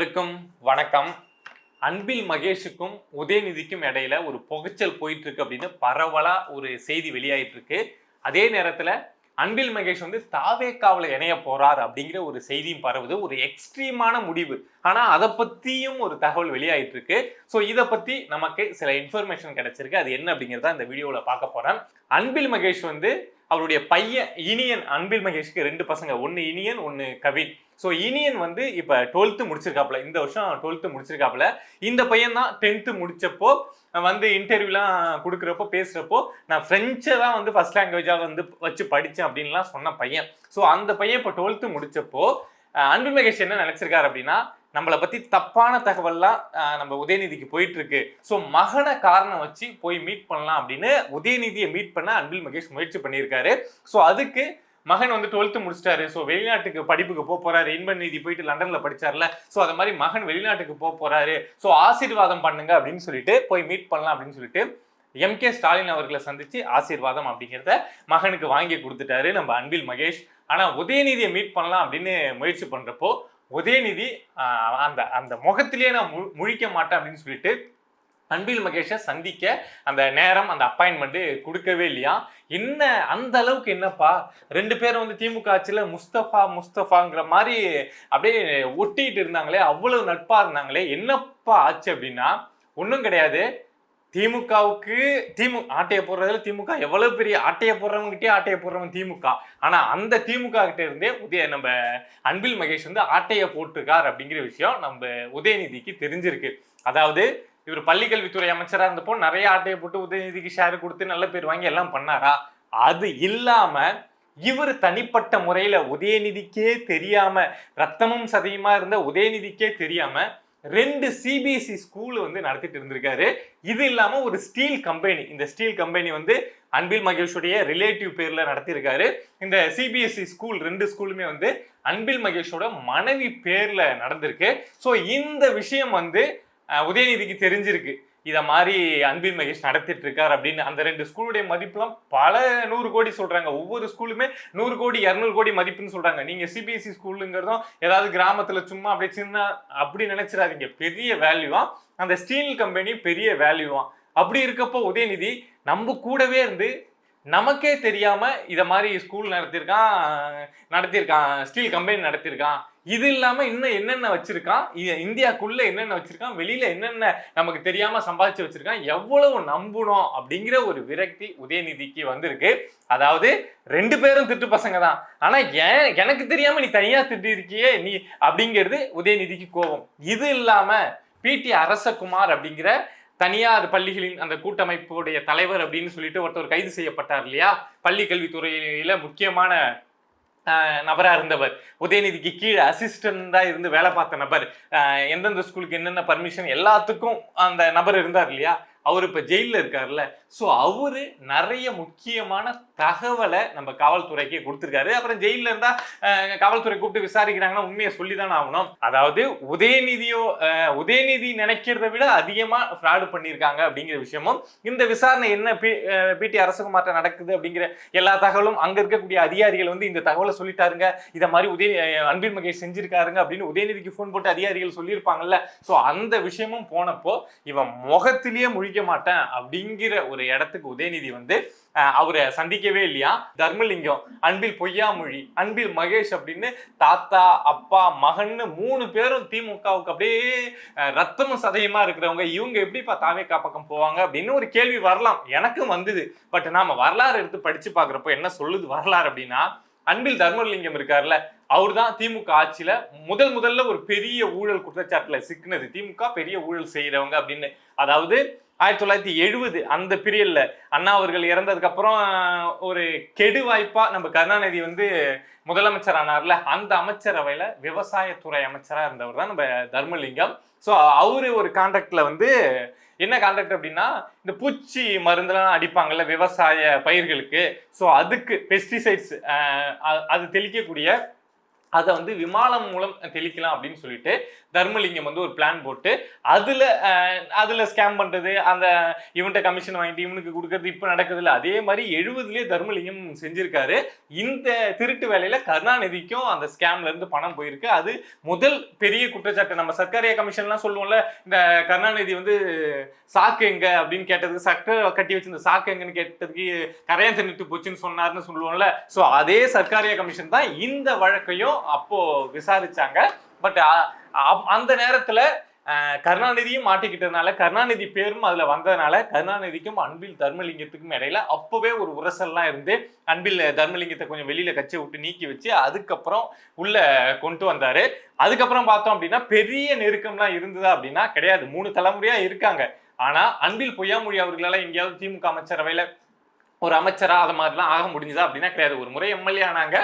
அனைவருக்கும் வணக்கம். அன்பில் மகேஷுக்கும் உதயநிதிக்கும் இடையில ஒரு புகைச்சல் போயிட்டு இருக்கு அப்படின்னு பரவலா ஒரு செய்தி வெளியாயிட்டு இருக்கு. அதே நேரத்துல அன்பில் மகேஷ் தாவேக்காவுல இணைய போறார் அப்படிங்கிற ஒரு செய்தியும் பரவுது. ஒரு எக்ஸ்ட்ரீமான முடிவு. ஆனா அதை பத்தியும் ஒரு தகவல் வெளியாயிட்டு இருக்கு. ஸோ இதை பத்தி நமக்கு சில இன்ஃபர்மேஷன் கிடைச்சிருக்கு. அது என்ன அப்படிங்கிறத இந்த வீடியோல பார்க்க போறேன். அன்பில் மகேஷ் அவருடைய பையன் இனியன். அன்பில் மகேஷ்க்கு 2 பசங்க, ஒன்னு இனியன் ஒன்னு கவின். ஸோ இனியன் இப்ப 12th முடிச்சிருக்காப்புல, இந்த வருஷம் 12th முடிச்சிருக்காப்புல. இந்த பையன் தான் 10th முடிச்சப்போ இன்டர்வியூலாம் கொடுக்குறப்போ பேசுறப்போ நான் பிரெஞ்சை தான் ஃபர்ஸ்ட் லாங்குவேஜா வச்சு படித்தேன் அப்படின்லாம் சொன்ன பையன். ஸோ அந்த பையன் இப்போ 12th முடிச்சப்போ அன்பில் மகேஷ் என்ன நினைச்சிருக்காரு அப்படின்னா, நம்மளை பத்தி தப்பான தகவல்லாம் நம்ம உதயநிதிக்கு போயிட்டு இருக்கு. ஸோ மகனை காரணம் வச்சு போய் மீட் பண்ணலாம் அப்படின்னு உதயநிதியை மீட் பண்ண அன்பில் மகேஷ் முயற்சி பண்ணியிருக்காரு. ஸோ அதுக்கு மகன் 12th முடிச்சிட்டாரு. ஸோ வெளிநாட்டுக்கு படிப்புக்கு போறாரு. இன்பன் நீதி போயிட்டு லண்டன்ல படிச்சார்ல. ஸோ அது மாதிரி மகன் வெளிநாட்டுக்கு போறாரு. ஸோ ஆசீர்வாதம் பண்ணுங்க அப்படின்னு சொல்லிட்டு போய் மீட் பண்ணலாம் அப்படின்னு சொல்லிட்டு எம்.கே. ஸ்டாலின் அவர்களை சந்திச்சு ஆசீர்வாதம் அப்படிங்கிறத மகனுக்கு வாங்கி கொடுத்துட்டாரு நம்ம அன்பில் மகேஷ். ஆனா உதயநிதியை மீட் பண்ணலாம் அப்படின்னு முயற்சி பண்றப்போ உதயநிதி அந்த அந்த முகத்திலேயே நான் முழிக்க மாட்டேன் அப்படின்னு சொல்லிட்டு அன்பில் மகேஷை சந்திக்க அந்த நேரம், அந்த அப்பாயின்மெண்ட் கொடுக்கவே இல்லையா. என்ன அந்த அளவுக்கு என்னப்பா, 2 பேரும் திமுக ஆட்சியில முஸ்தபாங்கிற மாதிரி அப்படியே ஒட்டிட்டு இருந்தாங்களே, அவ்வளவு நட்பா இருந்தாங்களே, என்னப்பா ஆச்சு அப்படின்னா ஒன்றும் கிடையாது. திமுகவுக்கு ஆட்டையை போடுறதுல திமுக எவ்வளவு பெரிய ஆட்டையை போடுறவங்ககிட்டே ஆட்டையை போடுறவங்க திமுக. ஆனா அந்த திமுக கிட்ட இருந்தே நம்ம அன்பில் மகேஷ் ஆட்டையை போட்டிருக்கார் அப்படிங்கிற விஷயம் நம்ம உதயநிதிக்கு தெரிஞ்சிருக்கு. அதாவது இவர் பள்ளிக்கல்வித்துறை அமைச்சரா இருந்தப்போ நிறைய ஆட்டையை போட்டு உதயநிதிக்கு ஷேர் கொடுத்து நல்ல பேர் வாங்கி எல்லாம் பண்ணாரா? அது இல்லாம இவர் தனிப்பட்ட முறையில உதயநிதிக்கே தெரியாம, ரத்தமும் சதையுமா இருந்த உதயநிதிக்கே தெரியாம 2 சிபிஎஸ்இ ஸ்கூல் நடத்திட்டு இருந்திருக்காரு. இது இல்லாம ஒரு ஸ்டீல் கம்பெனி, இந்த ஸ்டீல் கம்பெனி அன்பில் மகேஷுடைய ரிலேட்டிவ் பேர்ல நடத்திருக்காரு. இந்த சிபிஎஸ்இ ஸ்கூல் 2 ஸ்கூலுமே அன்பில் மகேஷோட மனைவி பேர்ல நடந்திருக்கு. ஸோ இந்த விஷயம் உதயநிதிக்கு தெரிஞ்சிருக்கு. இத மாதிரி அன்பில் மகேஷ் நடத்திட்டு இருக்காரு அப்படின்னு. அந்த 2 ஸ்கூலுடைய மதிப்புலாம் பல 100 கோடி சொல்றாங்க. ஒவ்வொரு ஸ்கூலுமே 100 கோடி 200 கோடி மதிப்புன்னு சொல்றாங்க. நீங்க சிபிஎஸ்இ ஸ்கூலுங்கிறதும் ஏதாவது கிராமத்துல சும்மா அப்படியே சின்ன அப்படி நினைச்சிடாதீங்க, பெரிய வேல்யூவா. அந்த ஸ்டீல் கம்பெனி பெரிய வேல்யூவா. அப்படி இருக்கப்போ உதயநிதி நம்ம கூடவே இருந்து நமக்கே தெரியாம இத மாதிரி ஸ்கூல் நடத்திருக்கான், ஸ்டீல் கம்பெனி நடத்திருக்கான். இது இல்லாம இன்னும் என்னென்ன வச்சிருக்கான், இந்தியாக்குள்ள என்னென்ன வச்சிருக்கான், வெளியில என்னென்ன நமக்கு தெரியாம சம்பாதிச்சு வச்சிருக்கான், எவ்வளவு நம்பணும் அப்படிங்கிற ஒரு விரக்தி உதயநிதிக்கு வந்திருக்கு. அதாவது 2 பேரும் திட்டு பசங்க தான், ஆனா எனக்கு தெரியாம நீ தனியா திட்டு இருக்கியே நீ அப்படிங்கிறது உதயநிதிக்கு கோபம். இது இல்லாம பிடி அரசகுமார் அப்படிங்கிற தனியார் பள்ளிகளின் அந்த கூட்டமைப்புடைய தலைவர் அப்படின்னு சொல்லிட்டு ஒருத்தர் கைது செய்யப்பட்டார் இல்லையா, பள்ளி கல்வித்துறையில முக்கியமான நபரா இருந்தவர், உதயநிதிக்கு கீழே அசிஸ்டண்டா இருந்து வேலை பார்த்த நபர், எந்தெந்த ஸ்கூலுக்கு என்னென்ன பர்மிஷன் எல்லாத்துக்கும் அந்த நபர் இருந்தார் இல்லையா, அவர் இப்ப ஜெயில இருக்காருல்ல. ஸோ அவரு நிறைய முக்கியமான தகவலை நம்ம காவல்துறைக்கு கொடுத்துருக்காரு. அப்புறம் ஜெயில இருந்தா காவல்துறை கூப்பிட்டு விசாரிக்கிறாங்கன்னா உண்மையை சொல்லிதானே ஆகணும். அதாவது உதயநிதி நினைக்கிறத விட அதிகமா ஃப்ராடு பண்ணியிருக்காங்க அப்படிங்கிற விஷயமும், இந்த விசாரணை என்ன பிடி அரசகுமார்ட்ட நடக்குது அப்படிங்கிற எல்லா தகவலும் அங்க இருக்கக்கூடிய அதிகாரிகள் இந்த தகவலை சொல்லிட்டாருங்க, இதை மாதிரி அன்பில் மகேஷ் செஞ்சிருக்காருங்க அப்படின்னு உதயநிதிக்கு போன் போட்டு அதிகாரிகள் சொல்லியிருப்பாங்கல்ல. ஸோ அந்த விஷயமும் போனப்போ இவன் முகத்திலேயே முழிக்க மாட்டேன் அப்படிங்கிற ஒரு இடத்துக்கு உதயநிதி அவரை சந்திக்கவே இல்லையா. தர்மலிங்கம், அன்பில் பொய்யாமொழி, அன்பில் மகேஷ் அப்படின்னு தாத்தா அப்பா மகன்னு 3 பேரும் திமுகவுக்கு அப்படியே ரத்தமும் சதையுமா இருக்கிறவங்க, இவங்க எப்படிப்பா தாவேக்கா பக்கம் போவாங்க அப்படின்னு ஒரு கேள்வி வரலாம். எனக்கும் வந்தது. பட் நாம வரலாறு எடுத்து படிச்சு பாக்குறப்போ என்ன சொல்லுது வரலாறு அப்படின்னா, அன்பில் தர்மலிங்கம் இருக்காருல்ல, அவர் தான் திமுக ஆட்சியில முதல்ல ஒரு பெரிய ஊழல் குற்றச்சாட்டுல சிக்கினது. திமுக பெரிய ஊழல் செய்யறவங்க அப்படின்னு. அதாவது 1970 அந்த பீரியட்ல அண்ணா அவர்கள் இறந்ததுக்கு அப்புறம் ஒரு கெடு வாய்ப்பா நம்ம கருணாநிதி முதலமைச்சர் ஆனார்ல, அந்த அமைச்சரவையில விவசாயத்துறை அமைச்சரா இருந்தவர் தான் நம்ம தர்மலிங்கம். ஸோ அவரு ஒரு கான்ட்ராக்ட்ல என்ன கான்ட்ராக்ட் அப்படின்னா, இந்த பூச்சி மருந்துலாம் அடிப்பாங்கல்ல விவசாய பயிர்களுக்கு, ஸோ அதுக்கு பெஸ்டிசைட்ஸ் அது தெளிக்கக்கூடிய அதை விமானம் மூலம் தெளிக்கலாம் அப்படின்னு சொல்லிட்டு தர்மலிங்கம் வந்து ஒரு பிளான் போட்டு அதுல ஸ்கேம் பண்றது, அந்த இவன்கிட்ட கமிஷன் வாங்கிட்டு இவனுக்கு கொடுக்கறது இப்ப நடக்குது இல்ல, அதே மாதிரி 70லயே தர்மலிங்கம் செஞ்சிருக்காரு. இந்த திருட்டு வேலையில கருணாநிதிக்கும் அந்த ஸ்கேம்ல இருந்து பணம் போயிருக்கு. அது முதல் பெரிய குற்றச்சாட்டு. நம்ம சர்க்காரியா கமிஷன்லாம் சொல்லுவோம்ல, இந்த கருணாநிதி வந்து சாக்கு எங்க அப்படின்னு கேட்டதுக்கு, சக்கரை கட்டி வச்சிருந்த சாக்கு எங்கன்னு கேட்டதுக்கு கரையான் தின்னுட்டு போச்சுன்னு சொன்னாருன்னு சொல்லுவோம்ல. சோ அதே சர்க்காரியா கமிஷன் தான் இந்த வழக்கையும் அப்போ விசாரிச்சாங்க. பட் அந்த நேரத்துல கருணாநிதியும் மாட்டிக்கிட்டதுனால, கருணாநிதி பேரும் அதுல வந்ததுனால, கருணாநிதிக்கும் அன்பில் தர்மலிங்கத்துக்கும் இடையில அப்பவே ஒரு உரசல்லாம் இருந்து அன்பில் தர்மலிங்கத்தை கொஞ்சம் வெளியில கட்சி விட்டு நீக்கி வச்சு அதுக்கப்புறம் உள்ள கொண்டு வந்தாரு. அதுக்கப்புறம் பார்த்தோம் அப்படின்னா பெரிய நெருக்கம்லாம் இருந்ததா அப்படின்னா கிடையாது. 3 தலைமுறையா இருக்காங்க. ஆனா அன்பில் பொய்யாமொழி அவர்களால எங்கேயாவது திமுக அமைச்சரவையில ஒரு அமைச்சரா அது மாதிரிலாம் ஆக முடிஞ்சதா அப்படின்னா கிடையாது. ஒரு முறை எம்எல்ஏ ஆனாங்க.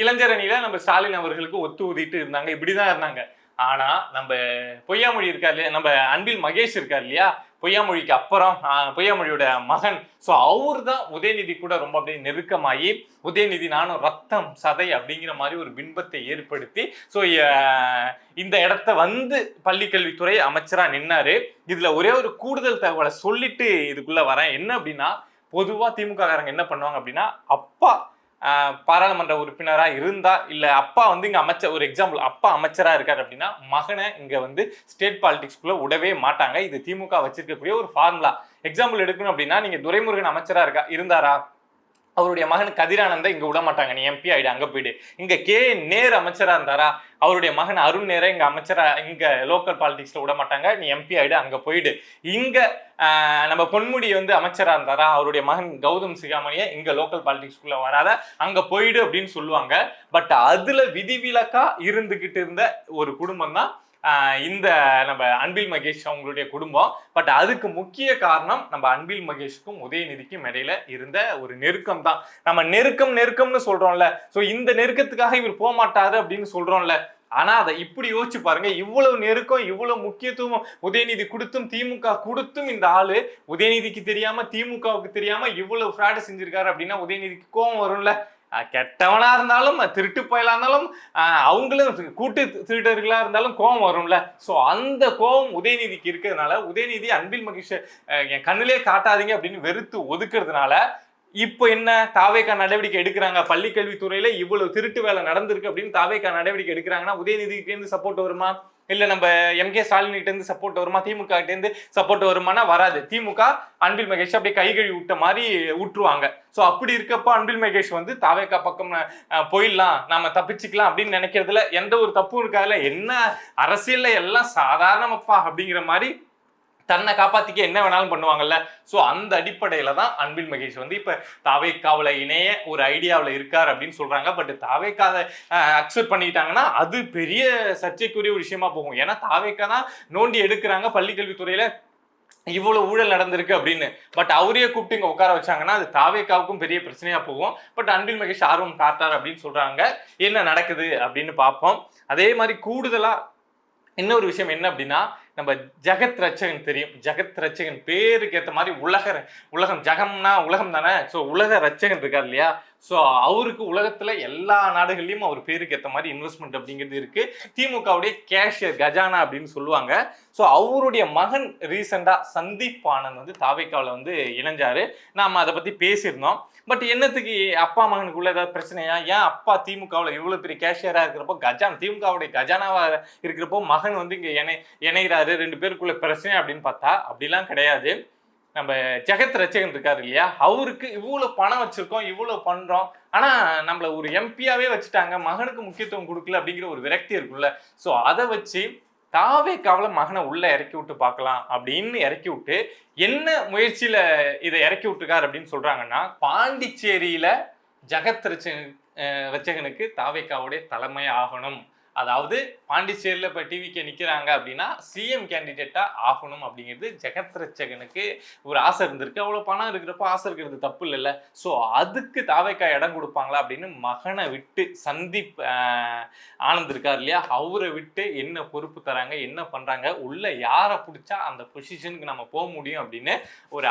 இளைஞர் அணியில நம்ம ஸ்டாலின் அவர்களுக்கு ஒத்து ஊதிட்டு இருந்தாங்க. இப்படிதான் இருந்தாங்க. ஆனா நம்ம பொய்யாமொழி இருக்காரு இல்லையா, நம்ம அன்பில் மகேஷ் இருக்காரு இல்லையா, பொய்யாமொழிக்கு அப்புறம் பொய்யாமொழியோட மகன். ஸோ அவரு தான் உதயநிதி கூட ரொம்ப அப்படியே நெருக்கமாகி, உதயநிதி நானும் ரத்தம் சதை அப்படிங்கிற மாதிரி ஒரு பின்பத்தை ஏற்படுத்தி ஸோ இந்த இடத்த வந்து பள்ளிக்கல்வித்துறை அமைச்சரா நின்னாரு. இதுல ஒரே ஒரு கூடுதல் தகவலை சொல்லிட்டு இதுக்குள்ள வரேன். என்ன அப்படின்னா, பொதுவா திமுக காரங்க என்ன பண்ணுவாங்க அப்படின்னா, அப்பா பாராளுமன்ற உறுப்பினரா இருந்தா, இல்ல அப்பா வந்து இங்க அமைச்சர், ஒரு எக்ஸாம்பிள் அப்பா அமைச்சரா இருக்காரு அப்படின்னா மகனை இங்க வந்து ஸ்டேட் பாலிடிக்ஸ்குள்ள விடவே மாட்டாங்க. இது திமுக வச்சிருக்கக்கூடிய ஒரு ஃபார்முலா. எக்ஸாம்பிள் எடுக்கணும் அப்படின்னா, நீங்க துரைமுருகன் அமைச்சரா இருந்தாரா, அவருடைய மகன் கதிரானந்த இங்க விட மாட்டாங்க, நீ எம்பி ஆயிடு அங்க போயிடு. இங்க கே நேரு அமைச்சரா இருந்தாரா, அவருடைய மகன் அருண் நேர இங்க அமைச்சரா, இங்க லோக்கல் பாலிடிக்ஸ்ல விட மாட்டாங்க, நீ எம்பி ஆயிடு அங்க போயிடு. இங்க நம்ம பொன்முடி வந்து அமைச்சரா இருந்தாரா, அவருடைய மகன் கௌதம் சிகாமணிய இங்க லோக்கல் பாலிடிக்ஸ்குள்ள வராத அங்க போயிடு அப்படின்னு சொல்லுவாங்க. பட் அதுல விதிவிலக்கா இருந்துகிட்டு இருந்த ஒரு குடும்பம் தான் இந்த நம்ம அன்பில் மகேஷ் அவங்களுடைய குடும்பம். பட் அதுக்கு முக்கிய காரணம் நம்ம அன்பில் மகேஷுக்கும் உதயநிதிக்கும் இடையில இருந்த ஒரு நெருக்கம் தான். நம்ம நெருக்கம்னு சொல்றோம்ல, சோ இந்த நெருக்கத்துக்காக இவர் போக மாட்டாரு அப்படின்னு சொல்றோம்ல. ஆனா அதை இப்படி யோசிச்சு பாருங்க, இவ்வளவு நெருக்கம், இவ்வளவு முக்கியத்துவம் உதயநிதி கொடுத்தும் திமுக கொடுத்தும் இந்த ஆளு உதயநிதிக்கு தெரியாம திமுகவுக்கு தெரியாம இவ்வளவு ஃப்ராட் செஞ்சிருக்காரு அப்படின்னா உதயநிதிக்கு கோபம் வரும்ல. கெட்டவனா இருந்தாலும் திருட்டு பயலா இருந்தாலும் அவங்களும் கூட்டு திருடர்களா இருந்தாலும் கோபம் வரும்ல. சோ அந்த கோபம் உதயநிதிக்கு இருக்கிறதுனால உதயநிதி அன்பில் மகேஷ் என் கண்ணிலே காட்டாதீங்க அப்படின்னு வெறுத்து ஒதுக்குறதுனால இப்போ என்ன தாவேகா நடவடிக்கை எடுக்கிறாங்க, பள்ளி கல்வித்துறையில இவ்வளவு திருட்டு வேலை நடந்திருக்கு அப்படின்னு தாவேகா நடவடிக்கை எடுக்கிறாங்கன்னா உதயநிதிக்கு இருந்து சப்போர்ட் வருமா, இல்ல நம்ம எம்கே ஸ்டாலின் கிட்ட இருந்து சப்போர்ட் வருமா, திமுக கிட்ட இருந்து சப்போர்ட் வருமானா வராது. திமுக அன்பில் மகேஷ் அப்படியே கை கழுவி விட்ட மாதிரி விட்டுருவாங்க. சோ அப்படி இருக்கப்போ அன்பில் மகேஷ் வந்து தாவேகா பக்கம் போயிடலாம், நாம தப்பிச்சுக்கலாம் அப்படின்னு நினைக்கிறதுல எந்த ஒரு தப்பும் இருக்காதுல. என்ன அரசியல்ல எல்லாம் சாதாரணப்பா அப்படிங்கிற மாதிரி தன்னை காப்பாத்திக்க என்ன வேணாலும் பண்ணுவாங்கல்ல. சோ அந்த அடிப்படையில தான் அன்பில் மகேஷ் வந்து இப்ப தாவேகாவுல இணைய ஒரு ஐடியாவில் இருக்காரு அப்படின்னு சொல்றாங்க. பட் தாவேகாவை அக்செப்ட் பண்ணிட்டாங்கன்னா அது பெரிய சர்ச்சைக்குரிய ஒரு விஷயமா போகும். ஏன்னா தாவேகா தான் நோண்டி எடுக்கிறாங்க பள்ளிக்கல்வித்துறையில இவ்வளவு ஊழல் நடந்திருக்கு அப்படின்னு. பட் அவரையே கூப்பிட்டு இங்க உட்கார வச்சாங்கன்னா அது தாவேகாவுக்கும் பெரிய பிரச்சனையா போகும். பட் அன்பில் மகேஷ் ஆர்வம் காட்டார் அப்படின்னு சொல்றாங்க. என்ன நடக்குது அப்படின்னு பார்ப்போம். அதே மாதிரி கூடுதலா இன்னொரு விஷயம் என்ன அப்படின்னா, நம்ம ஜெகத் ரட்சகன் தெரியும். ஜெகத் ரட்சகன் பேருக்கு ஏற்ற மாதிரி உலகம் ஜெகம்னா உலகம் தானே. ஸோ உலக ரட்சகன் இருக்கார் இல்லையா. ஸோ அவருக்கு உலகத்துல எல்லா நாடுகள்லயும் அவர் பேருக்கு ஏற்ற மாதிரி இன்வெஸ்ட்மெண்ட் அப்படிங்கிறது இருக்கு. திமுகவுடைய கேஷியர் கஜானா அப்படின்னு சொல்லுவாங்க. ஸோ அவருடைய மகன் ரீசெண்டா சந்தீப் ஆனந்த் வந்து தாவேகாவில் வந்து இணைஞ்சாரு. நாம அதை பத்தி பேசியிருந்தோம். பட் என்னத்துக்கு அப்பா மகனுக்குள்ள ஏதாவது பிரச்சனையா, ஏன் அப்பா திமுகவில் இவ்வளவு பெரிய கேஷியரா இருக்கிறப்போ திமுகவுடைய கஜானாவா இருக்கிறப்போ மகன் வந்து இங்க இணைகிறாரு, 2 பேருக்குள்ள பிரச்சனை அப்படின்னு பார்த்தா அப்படிலாம் கிடையாது. நம்ம ஜெகத் ரட்சகன் இருக்காரு இல்லையா, அவருக்கு இவ்வளவு பணம் வச்சிருக்கோம், இவ்வளவு பண்றோம், ஆனா நம்மள ஒரு எம்பியாவே வச்சுட்டாங்க, மகனுக்கு முக்கியத்துவம் கொடுக்கல அப்படிங்கிற ஒரு விரக்தி இருக்குல்ல. சோ அதை வச்சு தாவேகாவுல மகனை உள்ள இறக்கி விட்டு பார்க்கலாம் அப்படின்னு இறக்கி விட்டு என்ன முயற்சியில இதை இறக்கி விட்டுருக்காரு அப்படின்னு சொல்றாங்கன்னா, பாண்டிச்சேரியில ஜெகத் ரட்சகனுக்கு தாவேகாவுடைய தலைமை ஆகணும். அதாவது பாண்டிச்சேரியில இப்ப டிவிக்கு நிக்கிறாங்க அப்படின்னா சிஎம் கேண்டிடேட்டா ஆகணும் அப்படிங்கிறது ஜெகத் ரட்சகனுக்கு ஒரு ஆசை இருந்திருக்கு. அவ்வளவு பணம் இருக்கிறப்போ ஆசை இருக்கிறது தப்பு இல்லைல்ல. சோ அதுக்கு தாவேகா இடம் கொடுப்பாங்களா அப்படின்னு மகனை விட்டு சந்தீப் ஆனந்த் இருக்கார் இல்லையா, அவரை விட்டு என்ன பொறுப்பு தராங்க, என்ன பண்றாங்க, உள்ள யாரை பிடிச்சா அந்த பொசிஷனுக்கு நம்ம போக முடியும் அப்படின்னு ஒரு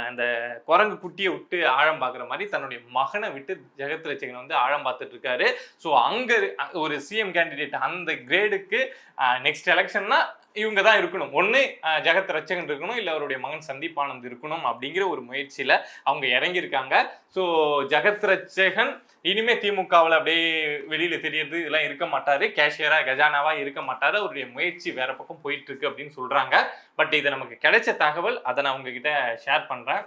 அந்த குரங்கு குட்டியை விட்டு ஆழம் பார்க்குற மாதிரி தன்னுடைய மகனை விட்டு ஜெகத் ரட்சகன் வந்து ஆழம் பார்த்துட்டு இருக்காரு. ஸோ அங்க ஒரு சிஎம் கேண்டிடேட் கேண்டிடேட் அந்த கிரேடுக்கு நெக்ஸ்ட் எலெக்ஷன்னா இவங்க தான் இருக்கணும். ஒன்று ஜெகத் ரட்சகன் இருக்கணும், இல்லை அவருடைய மகன் சந்தீப் ஆனந்த் இருக்கணும் அப்படிங்கிற ஒரு முயற்சியில் அவங்க இறங்கியிருக்காங்க. ஸோ ஜெகத் ரட்சகன் இனிமே திமுகவில் அப்படியே வெளியில் தெரியறது இதெல்லாம் இருக்க மாட்டார், கேஷியரா கஜானாவாக இருக்க மாட்டார். அவருடைய முயற்சி வேற பக்கம் போயிட்டு இருக்கு அப்படின்னு சொல்கிறாங்க. பட் இது நமக்கு கிடைச்ச தகவல், அதை நான் உங்ககிட்ட ஷேர் பண்ணுறேன்.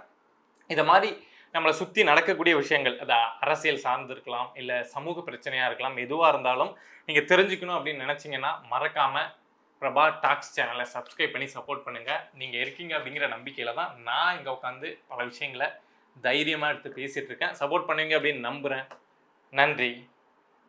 இதை மாதிரி நம்மளை சுற்றி நடக்கக்கூடிய விஷயங்கள், அது அரசியல் சார்ந்து இருக்கலாம், இல்லை சமூக பிரச்சனையாக இருக்கலாம், எதுவாக இருந்தாலும் நீங்கள் தெரிஞ்சுக்கணும் அப்படின்னு நினச்சிங்கன்னா மறக்காமல் பிரபா டாக்ஸ் சேனலை சப்ஸ்கிரைப் பண்ணி சப்போர்ட் பண்ணுங்கள். நீங்கள் இருக்கீங்க அப்படிங்கிற நம்பிக்கையில் தான் நான் இங்கே உட்காந்து பல விஷயங்களை தைரியமாக எடுத்து பேசிகிட்டு இருக்கேன். சப்போர்ட் பண்ணுவீங்க அப்படின்னு நம்புகிறேன். நன்றி.